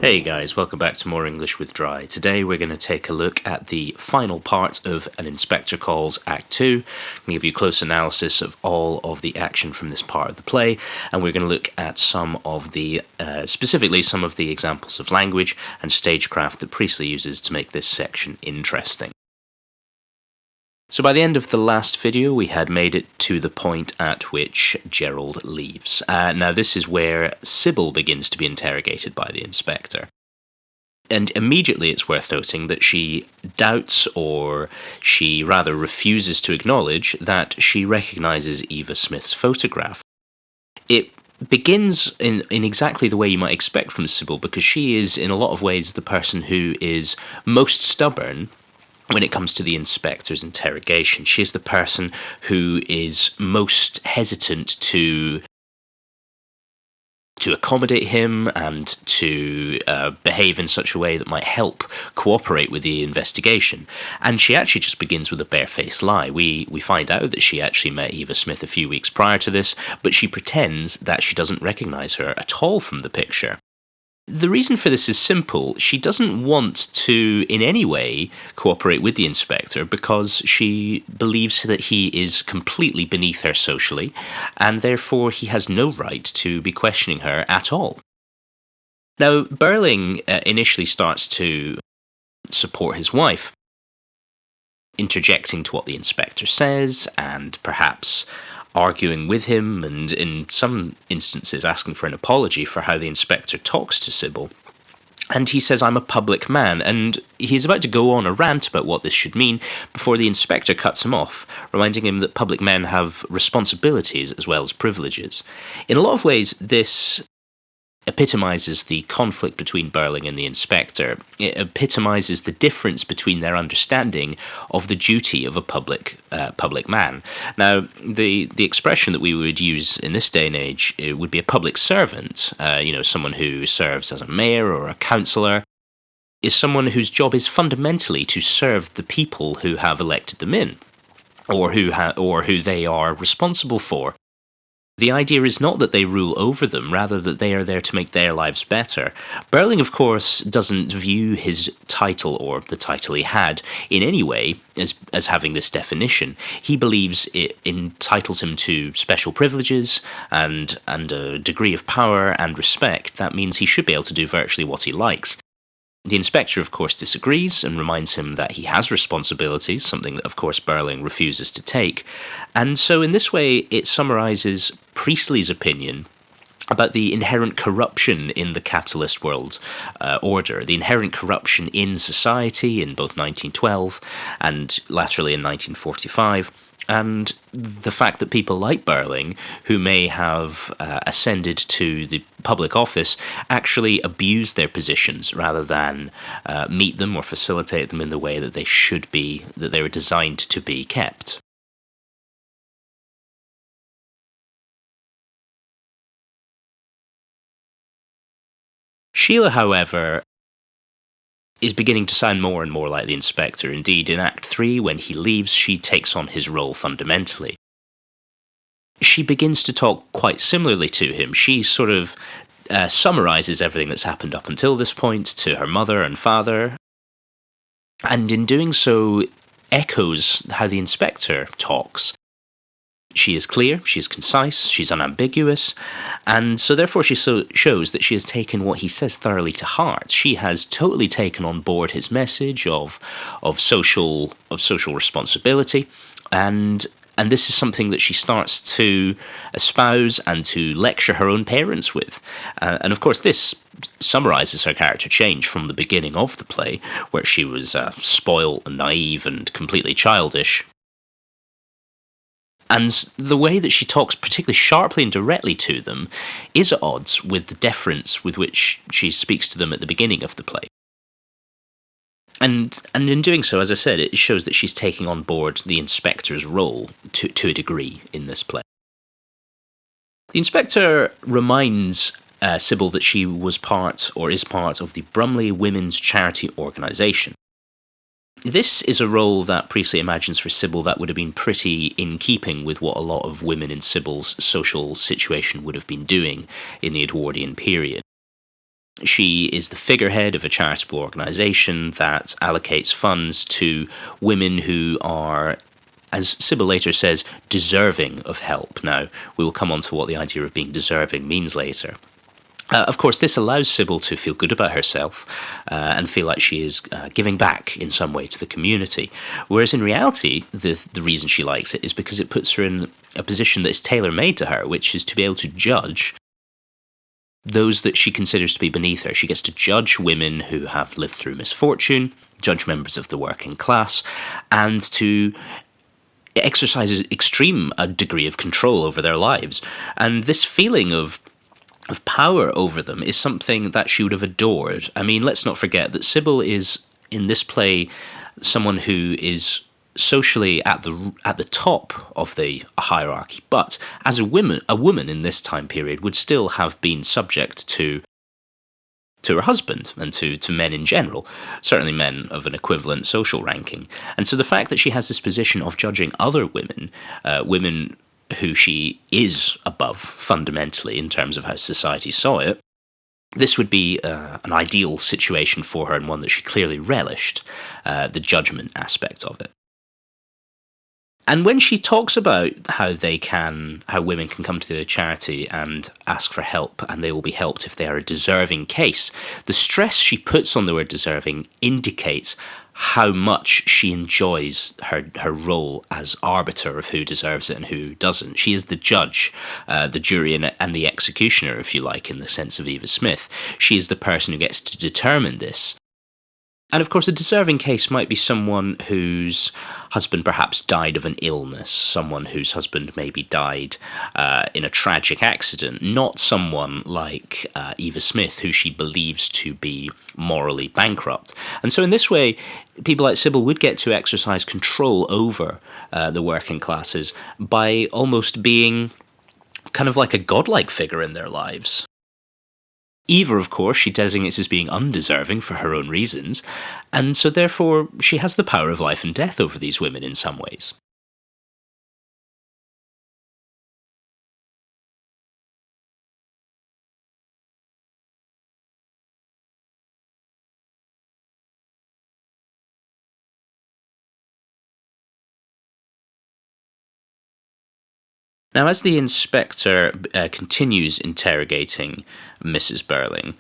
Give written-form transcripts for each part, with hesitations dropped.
Hey guys, welcome back to More English with Dry. Today we're going to take a look at the final part of An Inspector Calls Act 2. I'm going to give you a close analysis of all of the action from this part of the play, and we're going to look at some of the, specifically some of the examples of language and stagecraft that Priestley uses to make this section interesting. So by the end of the last video, we had made it to the point at which Gerald leaves. Now this is where Sybil begins to be interrogated by the inspector. And immediately it's worth noting that she doubts, or she rather refuses to acknowledge, that she recognises Eva Smith's photograph. It begins in exactly the way you might expect from Sybil, because she is in a lot of ways the person who is most stubborn when it comes to the inspector's interrogation. She is the person who is most hesitant to accommodate him and to behave in such a way that might help cooperate with the investigation. And she actually just begins with a barefaced lie. We find out that she actually met Eva Smith a few weeks prior to this, but she pretends that she doesn't recognise her at all from the picture. The reason for this is simple. She doesn't want to in any way cooperate with the inspector because she believes that he is completely beneath her socially, and therefore he has no right to be questioning her at all. Now, Burling initially starts to support his wife, interjecting to what the inspector says and perhaps arguing with him, and in some instances asking for an apology for how the inspector talks to Sybil. And he says, "I'm a public man," and he's about to go on a rant about what this should mean before the inspector cuts him off, reminding him that public men have responsibilities as well as privileges. In a lot of ways, this epitomizes the conflict between Burling and the inspector. It epitomizes the difference between their understanding of the duty of a public man. Now, the expression that we would use in this day and age, it would be a public servant. Someone who serves as a mayor or a councillor is someone whose job is fundamentally to serve the people who have elected them in, or who they are responsible for. The idea is not that they rule over them, rather that they are there to make their lives better. Burling, of course, doesn't view his title, or the title he had, in any way as having this definition. He believes it entitles him to special privileges and a degree of power and respect. That means he should be able to do virtually what he likes. The inspector, of course, disagrees and reminds him that he has responsibilities, something that, of course, Burling refuses to take. And so in this way, it summarises Priestley's opinion about the inherent corruption in the capitalist world order, the inherent corruption in society in both 1912 and laterally in 1945. And the fact that people like Burling, who may have ascended to the public office, actually abuse their positions rather than meet them or facilitate them in the way that they should be, that they were designed to be kept. Sheila, however, is beginning to sound more and more like the inspector. Indeed, in Act 3, when he leaves, she takes on his role fundamentally. She begins to talk quite similarly to him. She sort of summarises everything that's happened up until this point to her mother and father, and in doing so echoes how the inspector talks. She is clear, she is concise, she's unambiguous, and so therefore she shows that she has taken what he says thoroughly to heart. She has totally taken on board his message of social responsibility, and this is something that she starts to espouse and to lecture her own parents with. And of course, this summarises her character change from the beginning of the play, where she was spoiled and naive and completely childish. And the way that she talks particularly sharply and directly to them is at odds with the deference with which she speaks to them at the beginning of the play. And in doing so, as I said, it shows that she's taking on board the inspector's role to a degree in this play. The inspector reminds Sybil that she was part, or is part, of the Brumley Women's Charity Organisation. This is a role that Priestley imagines for Sybil that would have been pretty in keeping with what a lot of women in Sybil's social situation would have been doing in the Edwardian period. She is the figurehead of a charitable organisation that allocates funds to women who are, as Sybil later says, deserving of help. Now, we will come on to what the idea of being deserving means later. Of course, this allows Sybil to feel good about herself and feel like she is giving back in some way to the community. Whereas in reality, the reason she likes it is because it puts her in a position that is tailor-made to her, which is to be able to judge those that she considers to be beneath her. She gets to judge women who have lived through misfortune, judge members of the working class, and to exercise extreme a degree of control over their lives. And this feeling of power over them is something that she would have adored. I mean, let's not forget that Sybil is, in this play, someone who is socially at the top of the hierarchy, but as a woman in this time period would still have been subject to her husband and to men in general, certainly men of an equivalent social ranking. And so the fact that she has this position of judging other women, women who she is above fundamentally in terms of how society saw it, this would be an ideal situation for her and one that she clearly relished, the judgment aspect of it. And when she talks about how women can come to the charity and ask for help, and they will be helped if they are a deserving case, the stress she puts on the word deserving indicates how much she enjoys her role as arbiter of who deserves it and who doesn't. She is the judge, the jury, and the executioner, if you like, in the sense of Eva Smith. She is the person who gets to determine this. And of course, a deserving case might be someone whose husband perhaps died of an illness, someone whose husband maybe died in a tragic accident, not someone like Eva Smith, who she believes to be morally bankrupt. And so in this way, people like Sybil would get to exercise control over the working classes by almost being kind of like a godlike figure in their lives. Eva, of course, she designates as being undeserving for her own reasons, and so therefore she has the power of life and death over these women in some ways. Now, as the inspector continues interrogating Mrs. Burling,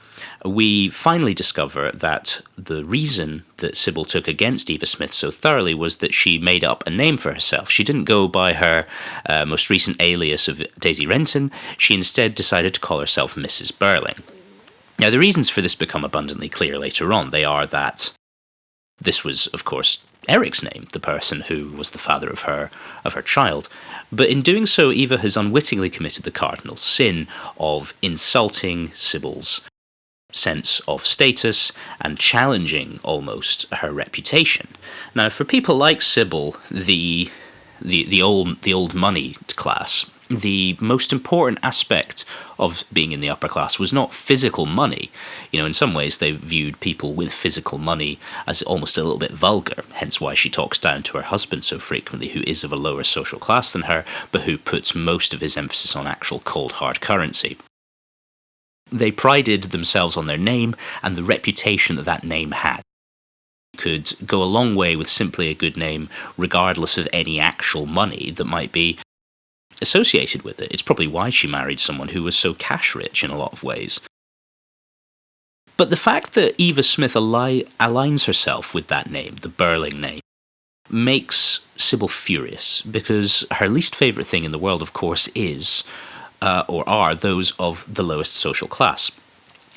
we finally discover that the reason that Sybil took against Eva Smith so thoroughly was that she made up a name for herself. She didn't go by her most recent alias of Daisy Renton. She instead decided to call herself Mrs. Burling. Now, the reasons for this become abundantly clear later on. They are that this was, of course, Eric's name, the person who was the father of her child. But in doing so, Eva has unwittingly committed the cardinal sin of insulting Sybil's sense of status and challenging almost her reputation. Now, for people like Sybil, the old money class, the most important aspect of being in the upper class was not physical money. You know, in some ways they viewed people with physical money as almost a little bit vulgar, hence why she talks down to her husband so frequently, who is of a lower social class than her, but who puts most of his emphasis on actual cold hard currency. They prided themselves on their name and the reputation that that name had. Could go a long way with simply a good name, regardless of any actual money that might be associated with it. It's probably why she married someone who was so cash rich in a lot of ways. But the fact that Eva Smith aligns herself with that name, the Burling name, makes Sybil furious, because her least favourite thing in the world, of course, is, or are, those of the lowest social class.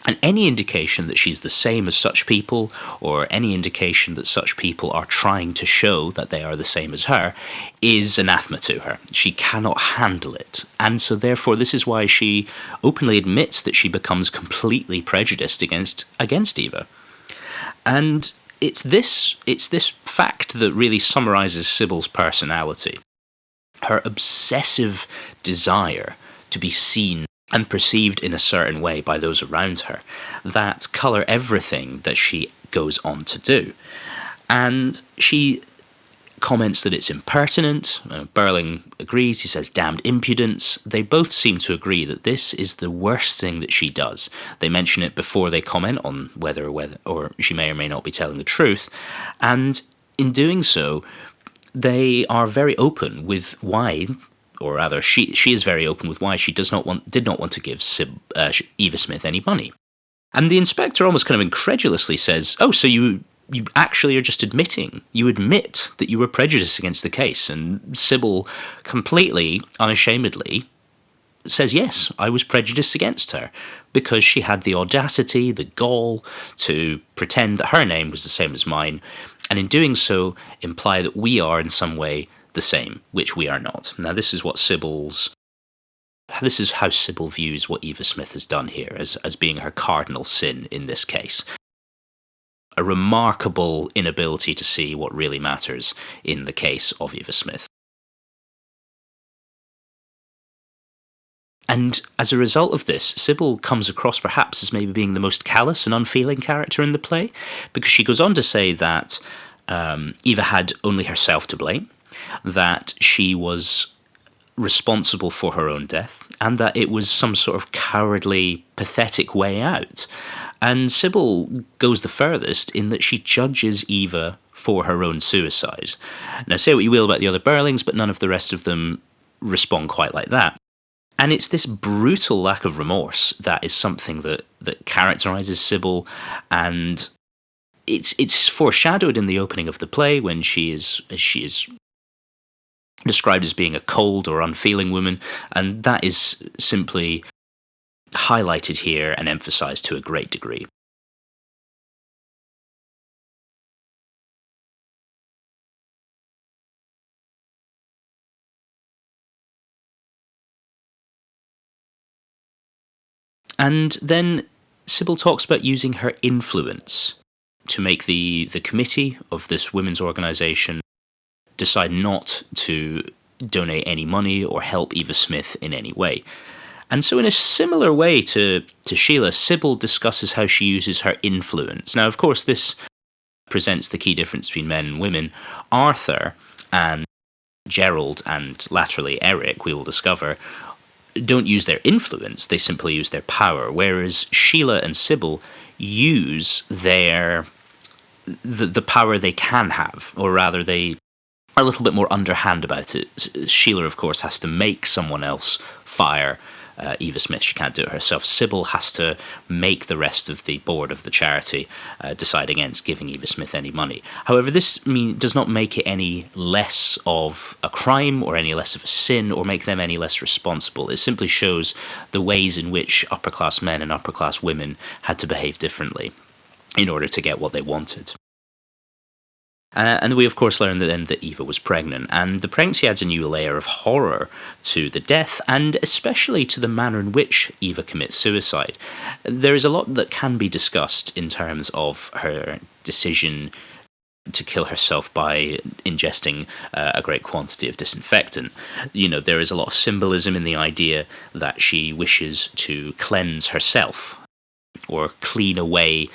And any indication that she's the same as such people, or any indication that such people are trying to show that they are the same as her, is anathema to her. She cannot handle it. And so therefore this is why she openly admits that she becomes completely prejudiced against Eva. And it's this fact that really summarises Sybil's personality. Her obsessive desire to be seen and perceived in a certain way by those around her, that colour everything that she goes on to do. And she comments that it's impertinent. Burling agrees. He says, damned impudence. They both seem to agree that this is the worst thing that she does. They mention it before they comment on whether or she may or may not be telling the truth. And in doing so, they are very open with why, or rather, she is very open with why she did not want to give Eva Smith any money. And the inspector almost kind of incredulously says, "Oh, so you actually are just admitting, you admit that you were prejudiced against the case." And Sybil completely, unashamedly says, yes, I was prejudiced against her because she had the audacity, the gall to pretend that her name was the same as mine, and in doing so imply that we are in some way the same, which we are not. Now, this is how Sybil views what Eva Smith has done here as being her cardinal sin in this case. A remarkable inability to see what really matters in the case of Eva Smith. And as a result of this, Sybil comes across perhaps as maybe being the most callous and unfeeling character in the play, because she goes on to say that Eva had only herself to blame, that she was responsible for her own death, and that it was some sort of cowardly, pathetic way out. And Sybil goes the furthest in that she judges Eva for her own suicide. Now, say what you will about the other Burlings, but none of the rest of them respond quite like that. And it's this brutal lack of remorse that is something that characterises Sybil, and it's foreshadowed in the opening of the play when she is described as being a cold or unfeeling woman, and that is simply highlighted here and emphasised to a great degree. And then Sybil talks about using her influence to make the committee of this women's organisation decide not to donate any money or help Eva Smith in any way. And so in a similar way to Sheila, Sybil discusses how she uses her influence. Now, of course, this presents the key difference between men and women. Arthur and Gerald, and laterally Eric, we will discover, don't use their influence, they simply use their power, whereas Sheila and Sybil use the power they can have, or rather they are a little bit more underhand about it. Sheila, of course, has to make someone else fire Eva Smith. She can't do it herself. Sybil has to make the rest of the board of the charity decide against giving Eva Smith any money. However, this does not make it any less of a crime or any less of a sin or make them any less responsible. It simply shows the ways in which upper-class men and upper-class women had to behave differently in order to get what they wanted. And we, of course, learn that Eva was pregnant, and the pregnancy adds a new layer of horror to the death, and especially to the manner in which Eva commits suicide. There is a lot that can be discussed in terms of her decision to kill herself by ingesting a great quantity of disinfectant. There is a lot of symbolism in the idea that she wishes to cleanse herself or clean away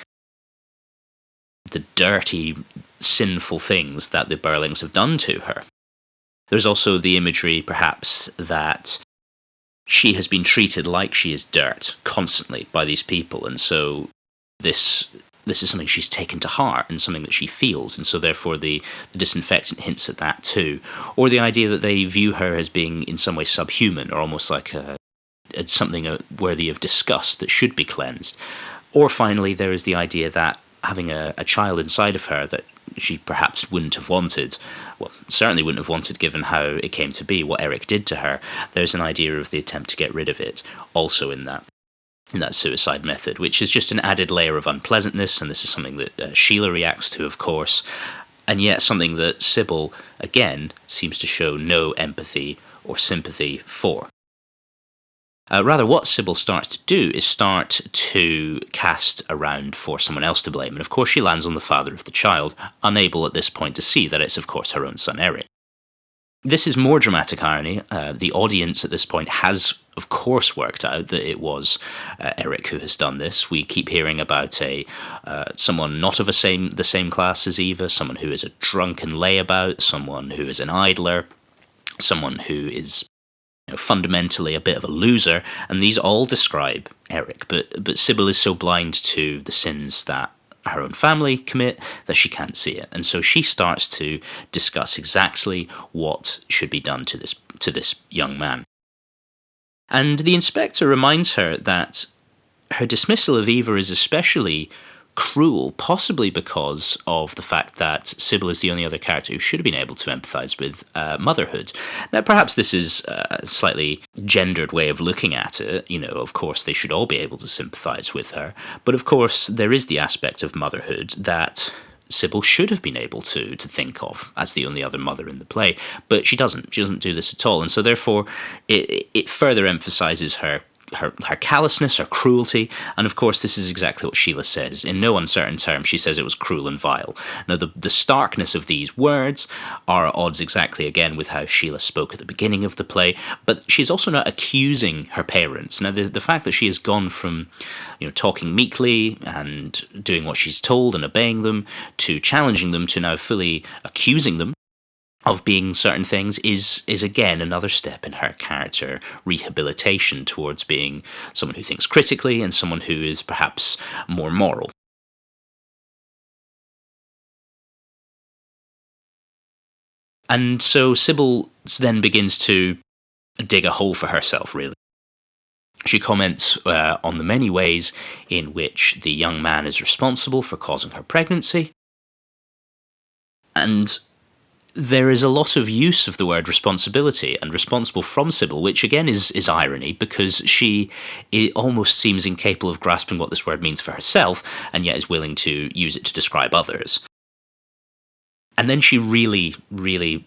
the dirty, sinful things that the Burlings have done to her. There's also the imagery, perhaps, that she has been treated like she is dirt constantly by these people, and so this is something she's taken to heart and something that she feels, and so therefore the disinfectant hints at that too. Or the idea that they view her as being in some way subhuman, or almost like something worthy of disgust that should be cleansed. Or finally, there is the idea that having a child inside of her that she perhaps wouldn't have wanted, well, certainly wouldn't have wanted given how it came to be, what Eric did to her, there's an idea of the attempt to get rid of it also in that suicide method, which is just an added layer of unpleasantness, and this is something that Sheila reacts to, of course, and yet something that Sybil, again, seems to show no empathy or sympathy for. Rather, what Sybil starts to do is start to cast around for someone else to blame. And of course, she lands on the father of the child, unable at this point to see that it's, of course, her own son, Eric. This is more dramatic irony. The audience at this point has, of course, worked out that it was Eric who has done this. We keep hearing about a someone not of the same class as Eva, someone who is a drunken layabout, someone who is an idler, someone who is fundamentally a bit of a loser, and these all describe Eric. But Sybil is so blind to the sins that her own family commit that she can't see it, and so she starts to discuss exactly what should be done to this young man. And the inspector reminds her that her dismissal of Eva is especially cruel, possibly because of the fact that Sybil is the only other character who should have been able to empathise with motherhood. Now, perhaps this is a slightly gendered way of looking at it. Of course, they should all be able to sympathise with her. But of course, there is the aspect of motherhood that Sybil should have been able to think of as the only other mother in the play, but she doesn't. She doesn't do this at all, and so therefore, it further emphasises her callousness, her cruelty, and of course this is exactly what Sheila says. In no uncertain terms, she says it was cruel and vile. Now the starkness of these words are at odds exactly again with how Sheila spoke at the beginning of the play, but she's also not accusing her parents. Now the fact that she has gone from talking meekly and doing what she's told and obeying them to challenging them to now fully accusing them of being certain things is again another step in her character rehabilitation towards being someone who thinks critically and someone who is perhaps more moral. And so Sybil then begins to dig a hole for herself, really. She comments on the many ways in which the young man is responsible for causing her pregnancy. And there is a lot of use of the word responsibility and responsible from Sybil, which again is irony, because it almost seems incapable of grasping what this word means for herself, and yet is willing to use it to describe others. And then she really, really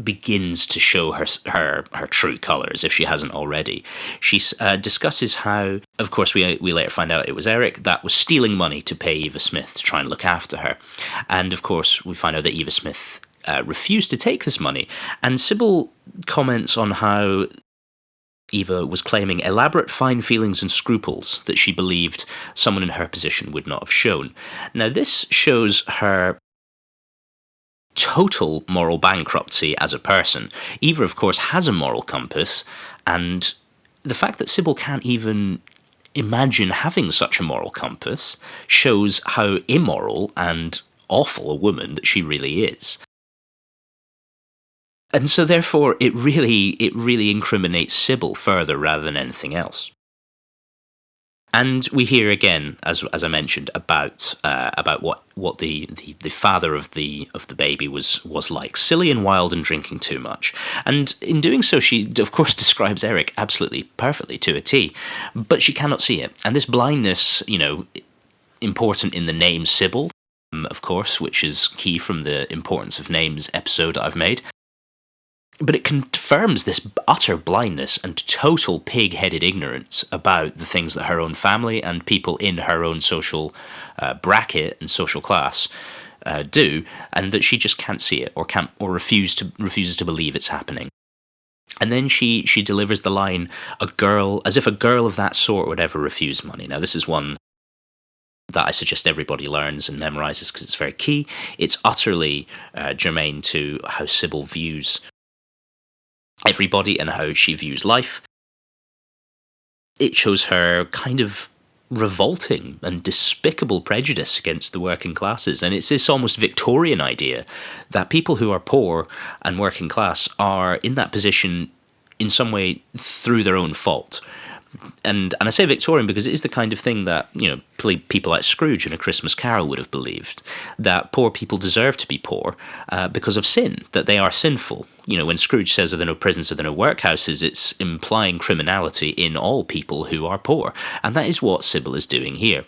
begins to show her true colours, if she hasn't already. She discusses how, of course, we later find out it was Eric that was stealing money to pay Eva Smith to try and look after her. And of course, we find out that Eva Smith refused to take this money. And Sybil comments on how Eva was claiming elaborate fine feelings and scruples that she believed someone in her position would not have shown. Now, this shows her total moral bankruptcy as a person. Eva, of course, has a moral compass, and the fact that Sybil can't even imagine having such a moral compass shows how immoral and awful a woman that she really is. And so therefore it really incriminates Sybil further rather than anything else. And we hear again, as I mentioned, about what the father of the baby was like, silly and wild and drinking too much. And in doing so, she of course describes Eric absolutely perfectly to a T, but she cannot see it. And this blindness, important in the name Sybil, of course, which is key from the importance of names episode I've made. But it confirms this utter blindness and total pig-headed ignorance about the things that her own family and people in her own social bracket and social class do, and that she just can't see it or refuses to believe it's happening. And then she delivers the line, as if a girl of that sort would ever refuse money. Now, this is one that I suggest everybody learns and memorises because it's very key. It's utterly germane to how Sybil views everybody and how she views life. It shows her kind of revolting and despicable prejudice against the working classes, and it's this almost Victorian idea that people who are poor and working class are in that position in some way through their own fault. And I say Victorian because it is the kind of thing that, people like Scrooge in A Christmas Carol would have believed, that poor people deserve to be poor because of sin, that they are sinful. When Scrooge says there are no prisons, there are no workhouses, it's implying criminality in all people who are poor. And that is what Sybil is doing here.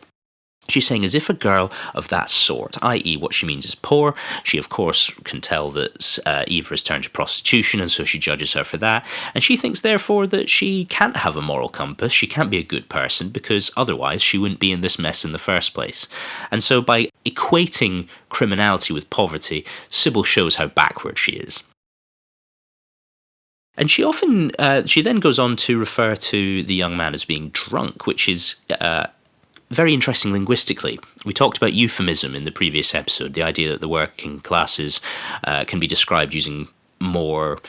She's saying as if a girl of that sort, i.e. what she means is poor, she of course can tell that Eva has turned to prostitution, and so she judges her for that, and she thinks therefore that she can't have a moral compass, she can't be a good person, because otherwise she wouldn't be in this mess in the first place. And so by equating criminality with poverty, Sybil shows how backward she is. And she then goes on to refer to the young man as being drunk, which is very interesting linguistically. We talked about euphemism in the previous episode, the idea that the working classes can be described using more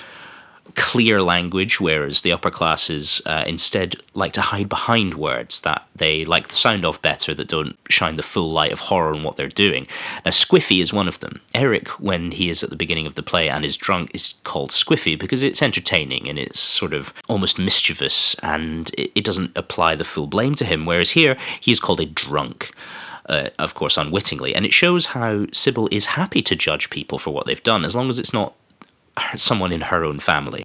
clear language, whereas the upper classes instead like to hide behind words that they like the sound of better, that don't shine the full light of horror on what they're doing. Now, squiffy is one of them. Eric, when he is at the beginning of the play and is drunk, is called squiffy because it's entertaining and it's sort of almost mischievous, and it doesn't apply the full blame to him, whereas here he is called a drunk. Of course, unwittingly, and it shows how Sybil is happy to judge people for what they've done, as long as it's not someone in her own family.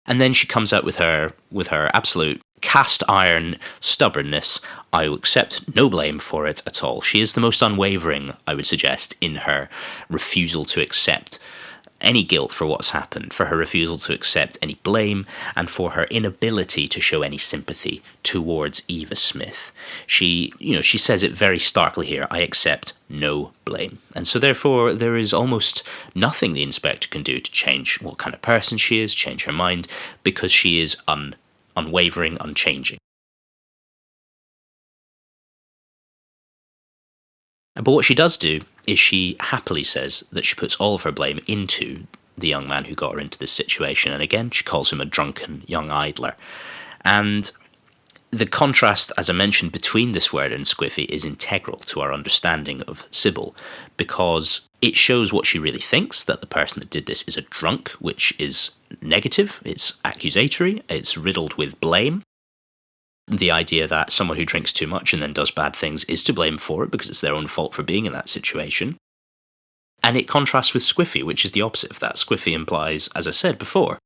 And then she comes out with her absolute cast iron stubbornness. I will accept no blame for it at all. She is the most unwavering, I would suggest, in her refusal to accept any guilt for what's happened, for her refusal to accept any blame, and for her inability to show any sympathy towards Eva Smith. She says it very starkly here, I accept no blame. And so therefore there is almost nothing the inspector can do to change what kind of person she is, change her mind, because she is unwavering, unchanging. But what she does do is she happily says that she puts all of her blame into the young man who got her into this situation. And again, she calls him a drunken young idler. And the contrast, as I mentioned, between this word and squiffy is integral to our understanding of Sybil, because it shows what she really thinks, that the person that did this is a drunk, which is negative, it's accusatory, it's riddled with blame. The idea that someone who drinks too much and then does bad things is to blame for it because it's their own fault for being in that situation. And it contrasts with squiffy, which is the opposite of that. Squiffy implies, as I said before,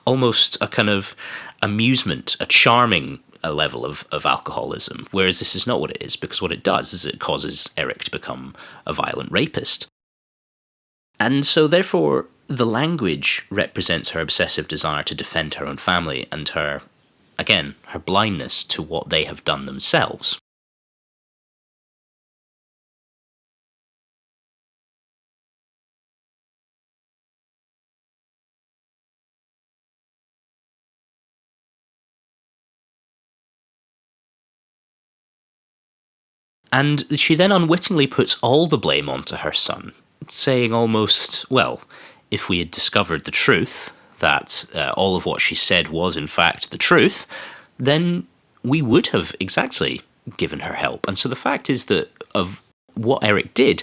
almost a kind of amusement, a charming level of alcoholism, whereas this is not what it is, because what it does is it causes Eric to become a violent rapist. And so therefore the language represents her obsessive desire to defend her own family and her blindness to what they have done themselves. And she then unwittingly puts all the blame onto her son, saying almost, well, if we had discovered the truth, that all of what she said was in fact the truth, then we would have exactly given her help. And so the fact is that of what Eric did,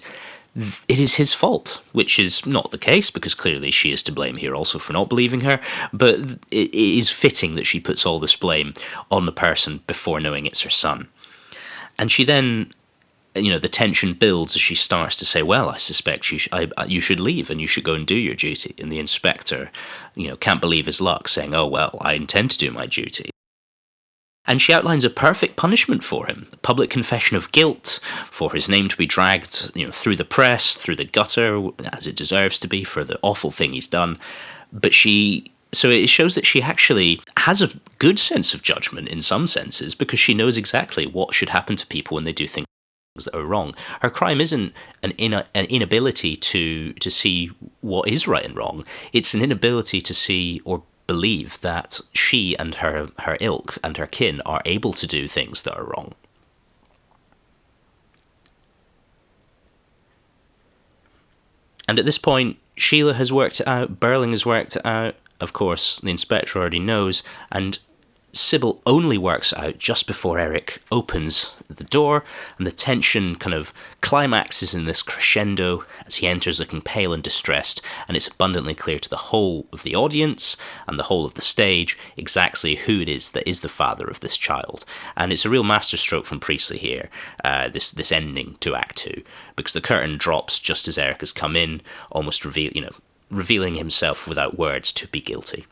it is his fault, which is not the case, because clearly she is to blame here also for not believing her, but it is fitting that she puts all this blame on the person before knowing it's her son. And she then, the tension builds as she starts to say, well, I suspect you should leave and you should go and do your duty. And the inspector, can't believe his luck, saying, oh, well, I intend to do my duty. And she outlines a perfect punishment for him, a public confession of guilt, for his name to be dragged, through the press, through the gutter, as it deserves to be, for the awful thing he's done. So it shows that she actually has a good sense of judgment in some senses, because she knows exactly what should happen to people when they do things that are wrong. Her crime isn't an inability to see what is right and wrong. It's an inability to see or believe that she and her ilk and her kin are able to do things that are wrong. And at this point, Sheila has worked it out, Burling has worked it out, of course, the inspector already knows, and Sybil only works out just before Eric opens the door, and the tension kind of climaxes in this crescendo as he enters looking pale and distressed, and it's abundantly clear to the whole of the audience and the whole of the stage exactly who it is that is the father of this child. And it's a real masterstroke from Priestley here, this ending to Act 2, because the curtain drops just as Eric has come in, almost revealing himself without words to be guilty.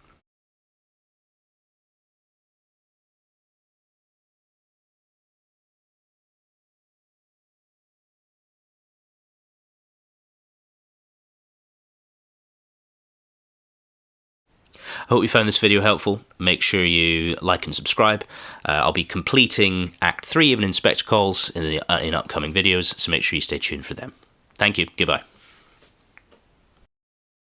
I hope you found this video helpful. Make sure you like and subscribe. I'll be completing Act 3 of an Inspector Calls in upcoming videos, so make sure you stay tuned for them. Thank you. Goodbye.